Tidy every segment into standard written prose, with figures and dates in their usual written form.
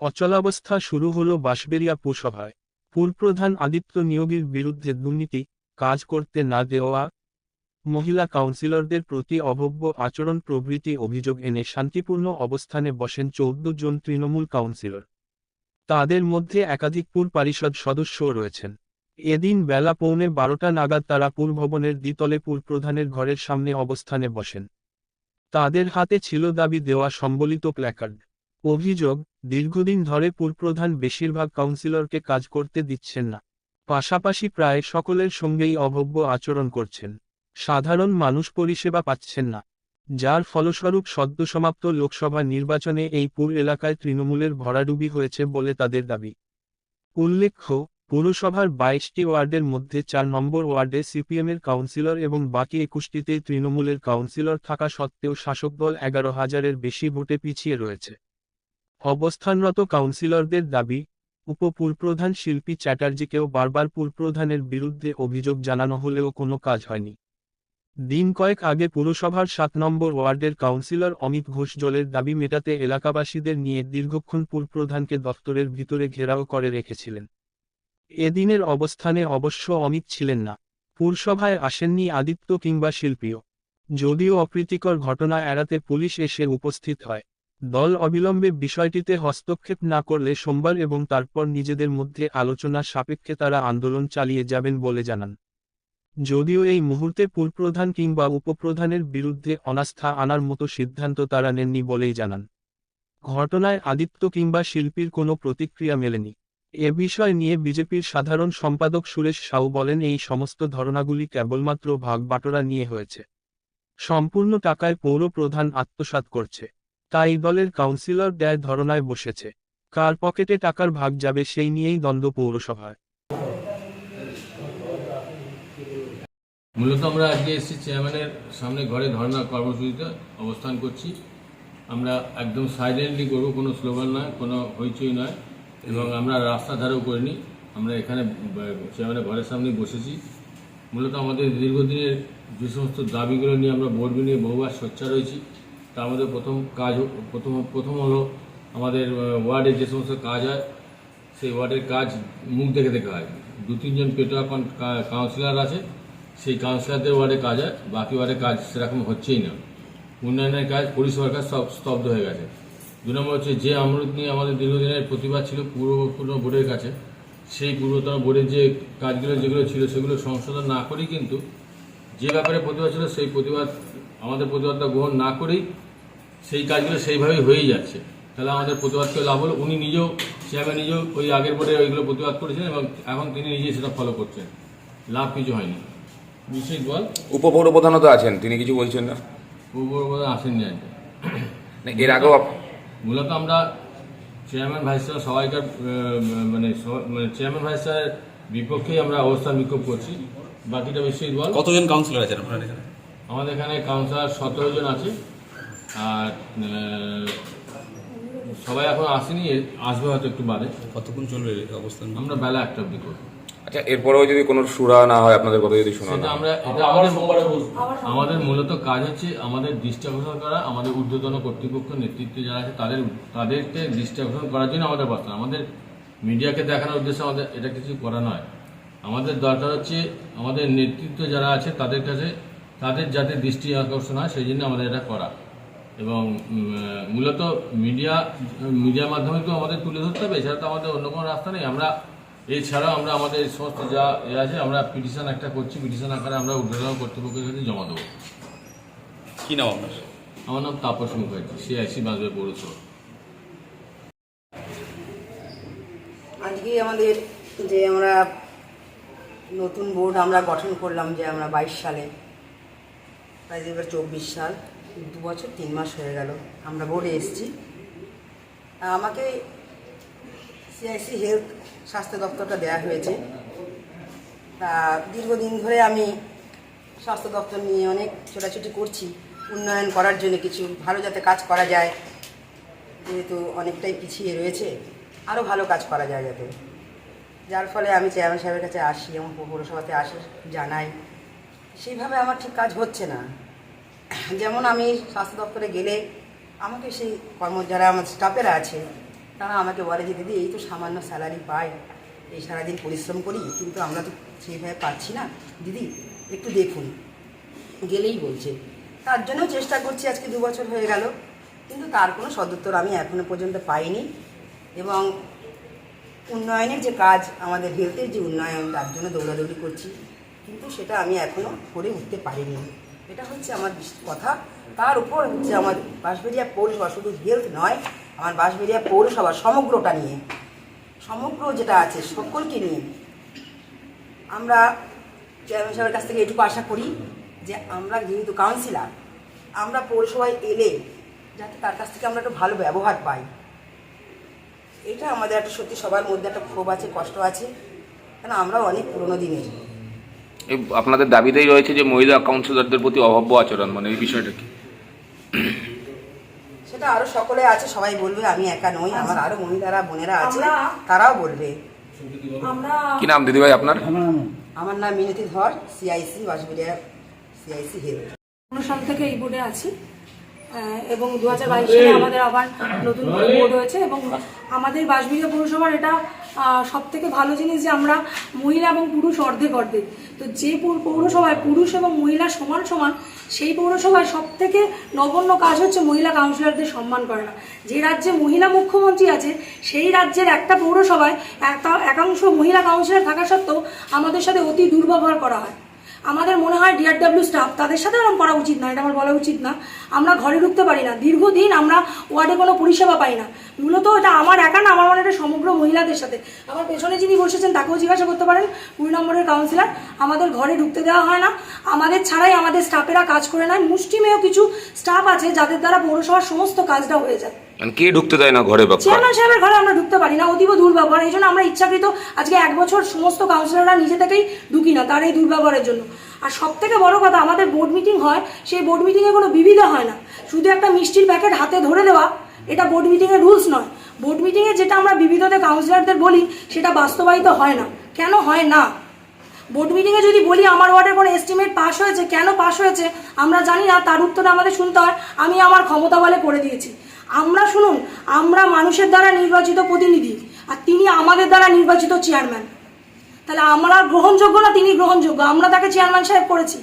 অচলাবস্থা শুরু হলো বাঁশবেড়িয়া পুরসভায়। পুরপ্রধান আদিত্য নিয়োগীর বিরুদ্ধে দুর্নীতি, কাজ করতে না দেওয়া, মহিলা কাউন্সিলরদের প্রতি অভব্য আচরণ প্রভৃতি অভিযোগ এনে শান্তিপূর্ণ অবস্থানে বসেন ১৪ জন তৃণমূল কাউন্সিলর। তাদের মধ্যে একাধিক পুর পরিষদ সদস্যও রয়েছেন। এদিন বেলা ১১:৩০ নাগাদ তারা পুরভবনের দ্বিতলে পুরপ্রধানের ঘরের সামনে অবস্থানে বসেন। তাদের হাতে ছিল দাবি দেওয়া সম্বলিত প্ল্যাকার্ড। অভিযোগ, দীর্ঘদিন ধরে পুরপ্রধান বেশিরভাগ কাউন্সিলরকে কাজ করতে দিচ্ছেন না, পাশাপাশি প্রায় সকলের সঙ্গেই অভব্য আচরণ করছেন। সাধারণ মানুষ পরিষেবা পাচ্ছেন না, যার ফলস্বরূপ সদ্যসমাপ্ত লোকসভা নির্বাচনে এই পুর এলাকায় তৃণমূলের ভরাডুবি হয়েছে বলে তাদের দাবি। উল্লেখ্য, পুরসভার ২২টি ওয়ার্ডের মধ্যে ৪ নম্বর ওয়ার্ডে সিপিএমের কাউন্সিলর এবং বাকি ২১টিতেই তৃণমূলের কাউন্সিলর থাকা সত্ত্বেও শাসক দল ১১,০০০-এর বেশি ভোটে পিছিয়ে রয়েছে। অবস্থানরত কাউন্সিলরদের দাবি, উপপুরপ্রধান শিল্পী চ্যাটার্জিকেও বারবার পুরপ্রধানের বিরুদ্ধে অভিযোগ জানানো হলেও কোনো কাজ হয়নি। দিন কয়েক আগে পুরসভার ৭ নম্বর ওয়ার্ডের কাউন্সিলর অমিত ঘোষ জলের দাবি মেটাতে এলাকাবাসীদের নিয়ে দীর্ঘক্ষণ পুরপ্রধানকে দফতরের ভিতরে ঘেরাও করে রেখেছিলেন। এদিনের অবস্থানে অবশ্য অমিত ছিলেন না, পুরসভায় আসেননি আদিত্য কিংবা শিল্পীও। যদিও অপ্রীতিকর ঘটনা এড়াতে পুলিশ এসে উপস্থিত হয়, দল অবিলম্বে বিষয়টিতে হস্তক্ষেপ না করলে সোমবার এবং তারপর নিজেদের মধ্যে আলোচনা সাপেক্ষে তারা আন্দোলন চালিয়ে যাবেন বলে জানান। যদিও এই মুহূর্তে পুরপ্রধান কিংবা উপপ্রধানের বিরুদ্ধে অনাস্থা আনার মতো সিদ্ধান্ত তারা নেননি বলেই জানান। ঘটনায় আদিত্য কিংবা শিল্পীর কোনো প্রতিক্রিয়া মেলেনি। এ বিষয় নিয়ে বিজেপির সাধারণ সম্পাদক সুরেশ সাউ বলেন, এই সমস্ত ধরনাগুলি কেবলমাত্র ভাগ বাটোয়ারা নিয়ে হয়েছে। সম্পূর্ণ টাকায় পৌর প্রধান আত্মসাৎ করছে, তাই দলের কাউন্সিলর দেয় ধরনায় বসেছে। কার পকেটে টাকার ভাগ যাবে সেই নিয়েই দ্বন্দ্ব পৌরসভায়। মূলত আমরা আজকে এসেছি চেয়ারম্যানের সামনে ঘরে ধর্ণা কর্মসূচিতে অবস্থান করছি। আমরা একদম সাইলেন্টলি করবো, কোনো স্লোগান নয়, কোনো হইচই নয়, এবং আমরা রাস্তা ধারেও করিনি। আমরা এখানে চেয়ারম্যানের ঘরের সামনে বসেছি। মূলত আমাদের দীর্ঘদিনের যে সমস্ত দাবিগুলো নিয়ে আমরা বোর্ড নিয়ে বহুবার সোচ্চার রয়েছি, তার মধ্যে প্রথম হলো আমাদের ওয়ার্ডে যে সমস্ত কাজ হয় সেই ওয়ার্ডের কাজ মুখ দেখে দেখে হয়। ২-৩ জন পেটোয়া কাউন্সিলর আছে, সেই কাউন্সিলরদের ওয়ার্ডে কাজ হয়, বাকি ওয়ার্ডে কাজ সেরকম হচ্ছেই না। উন্নয়নের কাজ, পরিষেবার কাজ সব স্তব্ধ হয়ে গেছে। ২ নম্বর হচ্ছে যে আমরুদ নিয়ে আমাদের দীর্ঘদিনের প্রতিবাদ ছিল পূর্বতন বোর্ডের কাছে, সেই পূর্বতন বোর্ডের যে কাজগুলো যেগুলো ছিল সেগুলো সংশোধন না করেই, কিন্তু যে ব্যাপারে প্রতিবাদ ছিল সেই আমাদের প্রতিবাদটা গ্রহণ না করেই সেই কাজগুলো সেইভাবেই হয়েই যাচ্ছে। তাহলে আমাদের প্রতিবাদকে লাভ হলো, উনি নিজেও, চেয়ারম্যান নিজেও ওই আগের বোর্ডে ওইগুলো প্রতিবাদ করেছেন এবং এখন তিনি নিজেই সেটা ফলো করছেন, লাভ কিছু হয়নি। বিশেষ বল উপপৌর প্রধানও তো আছেন, তিনি কিছু বলছেন না? উপপৌর প্রধান আসেননি আজকে। এর আগেও মূলত আমরা চেয়ারম্যান ভাইস চেয়ার সবাইকার মানে চেয়ারম্যান ভাইস চেয়ারের বিপক্ষেই আমরা অবস্থান বিক্ষোভ করছি। বাকিটা বিশ্বজিৎ বল। কতজন কাউন্সিলর আছেন আপনার এখানে? আমাদের এখানে কাউন্সিলর ১৭ জন আছে, আর সবাই এখন আসেনি, আসবে হয়তো একটু বাদে। কতক্ষণ চলবে অবস্থান? আমরা বেলা ১টা অবধি করবো। আচ্ছা, এরপরেও যদি কোনো সুরা না হয়, আপনাদের কথা যদি শোনা সেটা না আমরা আমাদের মূলত কাজ হচ্ছে আমাদের দৃষ্টি আকর্ষণ করা, আমাদের ঊর্ধ্বতন কর্তৃপক্ষ নেতৃত্বে যারা আছে তাদেরকে দৃষ্টি আকর্ষণ করার জন্য আমাদের বার্তা। আমাদের মিডিয়াকে দেখানোর উদ্দেশ্যে আমাদের এটা কিছু করা নয়। আমাদের দরকার হচ্ছে আমাদের নেতৃত্ব যারা আছে তাদের কাছে, তাদের যাতে দৃষ্টি আকর্ষণ হয় সেই জন্য আমাদের এটা করা। এবং মূলত মিডিয়ার মাধ্যমে তো আমাদের তুলে ধরতে হবে, এছাড়া তো আমাদের অন্য কোনো রাস্তা নেই। এছাড়াও আমরা আমাদের সমস্ত যা আছে আমরা পিটিশন একটা করছি, পিটিশন আকারে আমরা ঊর্ধ্বতন কর্তৃপক্ষের কাছে জমা দেবো। কি নাম আপনার? আমার নাম তাপস মুখার্জি, CIC বাঁশবেড়িয়া পৌরসভা। আজকে আমাদের যে আমরা নতুন বোর্ড আমরা গঠন করলাম, যে আমরা ২২ সালে, প্রায় ২০২৪ সাল, ২ বছর ৩ মাস হয়ে গেল আমরা বোর্ডে এসেছি। আমাকে CIC হেলথ স্বাস্থ্য দপ্তরটা দেওয়া হয়েছে। তা দীর্ঘদিন ধরে আমি স্বাস্থ্য দপ্তর নিয়ে অনেক ছোটাছুটি করছি, উন্নয়ন করার জন্য কিছু ভালো যাতে কাজ করা যায়, যেহেতু অনেকটাই পিছিয়ে রয়েছে, আরও ভালো কাজ করা যায় যাতে। যার ফলে আমি চেয়ারম্যান সাহেবের কাছে আসি, আমার পৌরসভাতে আসি, জানাই। সেইভাবে আমার ঠিক কাজ হচ্ছে না। যেমন আমি স্বাস্থ্য দপ্তরে গেলে আমাকে সেই যারা আমার স্টাফেরা আছে তারা আমাকে বলে যে দিদি এই তো সামান্য স্যালারি পাই, এই সারাদিন পরিশ্রম করি, কিন্তু আমরা তো সেইভাবে পাচ্ছি না দিদি, একটু দেখুন। গেলেই বলছে, তার জন্য চেষ্টা করছি, আজকে 2 বছর হয়ে গেল, কিন্তু তার কোনো সদুত্তর আমি এখনো পর্যন্ত পাইনি। এবং উন্নয়নের যে কাজ, আমাদের হেলথের যে উন্নয়ন, তার জন্য দৌড়াদৌড়ি করছি, কিন্তু সেটা আমি এখনও করে উঠতে পারিনি। এটা হচ্ছে আমার কথা। তার উপর হচ্ছে আমার বাঁশবেড়িয়া পৌরসভা, শুধু হেলথ নয়, আমার বাঁশবেড়িয়া পৌরসভা সমগ্রটা নিয়ে, সমগ্র যেটা আছে সকলকে নিয়ে আমরা চেয়ারম্যান সাহেবের কাছ থেকে এটুকু আশা করি যে আমরা যেহেতু কাউন্সিলর, আমরা পৌরসভায় এলে যাতে তার কাছ থেকে আমরা একটু ভালো ব্যবহার পাই। এটা আমাদের একটা সত্যি সবার মধ্যে একটা ক্ষোভ আছে, কষ্ট আছে, কেন আমরা অনেক পুরোনো দিনের। এই আপনাদের দাবিতেই রয়েছে যে মহিলা কাউন্সিলরদের প্রতি অভব্য আচরণ, মানে এই বিষয়টা কি? সেটা আরো সকলে আছে, সবাই বলবে, আমি একা নই, আমার আরো মহিলারা বোনেরা আছে, তারাও বলবে। কি নাম দিদিভাই আপনার? আমার নাম মিনতি ধর, সিআইসি বাঁশবেড়িয়া, সিআইসি হেলথ। 15 সাল থেকে এই বোর্ডে আছি এবং 2022 সালে আমাদের আবার নতুন করে বোর্ড হয়েছে। এবং আমাদের বাঁশবেড়িয়া পৌরসভার এটা সব থেকে ভালো জিনিস যে আমরা মহিলা এবং পুরুষ অর্ধেক অর্ধেক। তো যে পৌরসভায় পুরুষ এবং মহিলা সমান সমান, সেই পৌরসভায় সব থেকে নগণ্য কাজ হচ্ছে মহিলা কাউন্সিলরদের সম্মান করে না। যে রাজ্যে মহিলা মুখ্যমন্ত্রী আছে, সেই রাজ্যের একটা পৌরসভায় একাংশ মহিলা কাউন্সিলর থাকা সত্ত্বেও আমাদের সাথে অতি দুর্ব্যবহার করা হয়। আমাদের মনে হয় ডিআরডব্লিউ স্টাফ, তাদের সাথে এরকম করা উচিত না, এটা আমার বলা উচিত না। আমরা ঘরে ঢুকতে পারি না, দীর্ঘদিন আমরা ওয়ার্ডে কোনো পরিষেবা পাই না। মূলত এটা আমার একা না, আমার মনে হয় সমগ্র মহিলাদের সাথে। আমার পেছনে যিনি বসেছেন তাকেও জিজ্ঞাসা করতে পারেন, 2 নম্বরের কাউন্সিলর। আমাদের ঘরে ঢুকতে দেওয়া হয় না, আমাদের ছাড়াই আমাদের স্টাফেরা কাজ করে নেয়। মুষ্টিমেয় কিছু স্টাফ আছে যাদের দ্বারা পৌরসভার সমস্ত কাজটা হয়ে যায়। মানে কে ঢুকতে দেয় না ঘরে? চেয়ারম্যান সাহেবের ঘরে আমরা ঢুকতে পারি না, অতীব দুর্ব্যবহার। এই জন্য আমরা ইচ্ছাকৃত আজকে 1 বছর সমস্ত কাউন্সিলররা নিজে থেকেই ঢুকি না, তার এই দুর্ব্যবহারের জন্য। আর সব থেকে বড় কথা, আমাদের বোর্ড মিটিং হয়, সেই বোর্ড মিটিংয়ে কোনো বিবিধা হয় না। শুধু একটা মিষ্টির প্যাকেট হাতে ধরে দেওয়া, এটা বোর্ড মিটিংয়ের রুলস নয়। বোর্ড মিটিংয়ে যেটা আমরা বিবিধতে কাউন্সিলরদের বলি, সেটা বাস্তবায়িত হয় না। কেন হয় না? বোর্ড মিটিংয়ে যদি বলি আমার ওয়ার্ডের কোনো এস্টিমেট পাস হয়েছে, কেন পাস হয়েছে আমরা জানি না, তার উত্তরে আমাদের শুনতে হয় আমি আমার ক্ষমতা বলে করে দিয়েছি। আমরা শুনুন, আমরা মানুষের দ্বারা নির্বাচিত প্রতিনিধি, আর তিনি আমাদের দ্বারা নির্বাচিত চেয়ারম্যান। তাহলে আমরা গ্রহণযোগ্য না তিনি গ্রহণযোগ্য? আমরা তাকে চেয়ারম্যান সাহেব করেছি,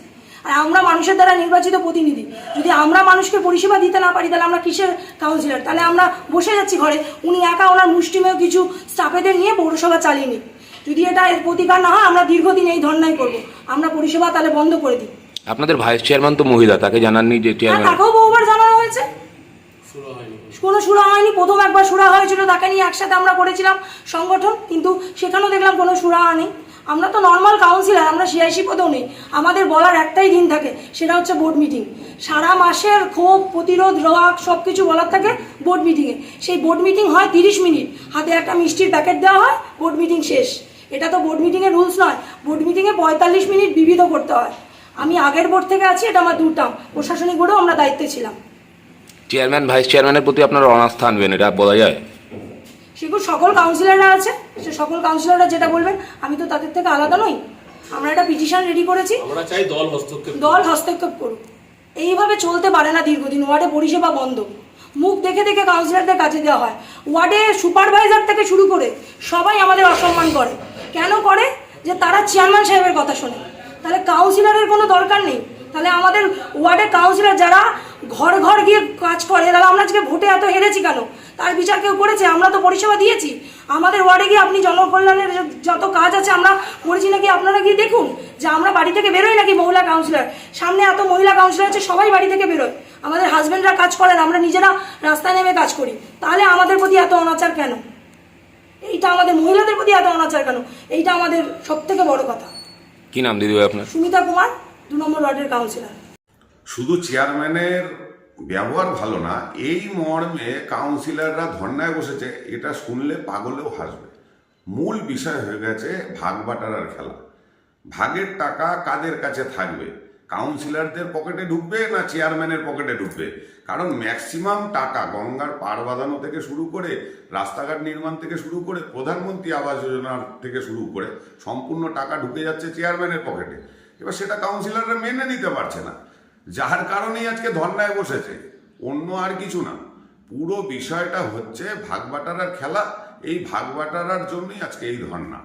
আর আমরা মানুষের দ্বারা নির্বাচিত প্রতিনিধি। যদি আমরা মানুষকে পরিষেবা দিতে না পারি, তাহলে আমরা কিসের কাউন্সিলর? তাহলে আমরা বসে যাচ্ছি ঘরে, উনি একা ওনার মুষ্টিমেয় কিছু স্টাফেদের নিয়ে পৌরসভা চালিয়ে নিই। যদি এটা এর প্রতিকার না হয়, আমরা দীর্ঘদিন এই ধর্নাই করবো, আমরা পরিষেবা তাহলে বন্ধ করে দিই। আপনাদের ভাইস চেয়ারম্যান তো মহিলা, তাকে জানাননি যে চেয়ারম্যান? তাকেও বহুবার জানানো হয়েছে, কোনো সুরা হয়নি। প্রথম একবার সুরা হয়েছিল, তাকে নিয়ে একসাথে আমরা করেছিলাম সংগঠন, কিন্তু সেখানেও দেখলাম কোনো সুরা নেই। আমরা তো নর্মাল কাউন্সিলর, আমরা সিআইসি পদেও নেই। আমাদের বলার একটাই দিন থাকে, সেটা হচ্ছে বোর্ড মিটিং। সারা মাসের ক্ষোভ, প্রতিরোধ, রাগ সব কিছু বলার থাকে বোর্ড মিটিংয়ে। সেই বোর্ড মিটিং হয় 30 মিনিট, হাতে একটা মিষ্টির প্যাকেট দেওয়া হয়, বোর্ড মিটিং শেষ। এটা তো বোর্ড মিটিংয়ের রুলস নয়। বোর্ড মিটিংয়ে 45 মিনিট বিবিধ করতে হয়। আমি আগের বোর্ড থেকে আছি, এটা আমার 2 টার্ম, প্রশাসনিক বোর্ডেও আমরা দায়িত্বে ছিলাম। চেয়ারম্যান ভাইস চেয়ারম্যানের প্রতি আপনারা অনাস্থা আনবেন, এটা বলা যায়? সেগুলো সকল কাউন্সিলররা আছে, সে সকল কাউন্সিলররা যেটা বলবেন, আমি তো তাদের থেকে আলাদা নই। আমরা একটা পিটিশন রেডি করেছি, আমরা চাই দল হস্তক্ষেপ করুক। এইভাবে চলতে পারে না দীর্ঘদিন। ওয়ার্ডে পরিষেবা বন্ধ, মুখ দেখে দেখে কাউন্সিলরদের কাছে দেওয়া হয়। ওয়ার্ডে সুপারভাইজার থেকে শুরু করে সবাই আমাদের অসম্মান করে। কেন করে? যে তারা চেয়ারম্যান সাহেবের কথা শোনে। তাহলে কাউন্সিলরের কোনো দরকার নেই। তাহলে আমাদের ওয়ার্ডে কাউন্সিলর যারা ঘর ঘর গিয়ে কাজ করে, তাহলে আমরা আজকে ভোটে এত হেরেছি কেন? তার বিচার কেউ করেছে? আমরা তো পরিষেবা দিয়েছি। আমাদের ওয়ার্ডে গিয়ে আপনি জনকল্যাণের যত কাজ আছে আমরা করেছি নাকি, আপনারা গিয়ে দেখুন যে আমরা বাড়ি থেকে বেরোই নাকি মহিলা কাউন্সিলর। সামনে এত মহিলা কাউন্সিলর আছে, সবাই বাড়ি থেকে বেরোয়। আমাদের হাজব্যান্ডরা কাজ করেন, আমরা নিজেরা রাস্তায় নেমে কাজ করি। তাহলে আমাদের প্রতি এত অনাচার কেন? এইটা আমাদের মহিলাদের প্রতি এত অনাচার কেন? এইটা আমাদের সব থেকে বড় কথা। কি নাম দিদিভাই আপনার? সুমিতা কুমার, 2 নম্বর ওয়ার্ডের কাউন্সিলর। শুধু চেয়ারম্যানের ব্যবহার ভালো না, এই মর্মে কাউন্সিলররা ধর্নায় বসেছে, এটা শুনলে পাগলেও হাসবে। মূল বিষয় হয়ে গেছে ভাগ বাটারার খেলা। ভাগের টাকা কাদের কাছে থাকবে? কাউন্সিলরদের পকেটে ঢুকবে না চেয়ারম্যানের পকেটে ঢুকবে? কারণ ম্যাক্সিমাম টাকা গঙ্গার পাড় বাঁধানো থেকে শুরু করে, রাস্তাঘাট নির্মাণ থেকে শুরু করে, প্রধানমন্ত্রী আবাস যোজনার থেকে শুরু করে সম্পূর্ণ টাকা ঢুকে যাচ্ছে চেয়ারম্যানের পকেটে। এবার সেটা কাউন্সিলররা মেনে নিতে পারছে না, যার কারণেই আজকে ধর্নায় বসেছে, অন্য আর কিছু না। পুরো বিষয়টা হচ্ছে ভাগবাটারার খেলা, এই ভাগবাটারার জন্যই আজকে এই ধর্ণা।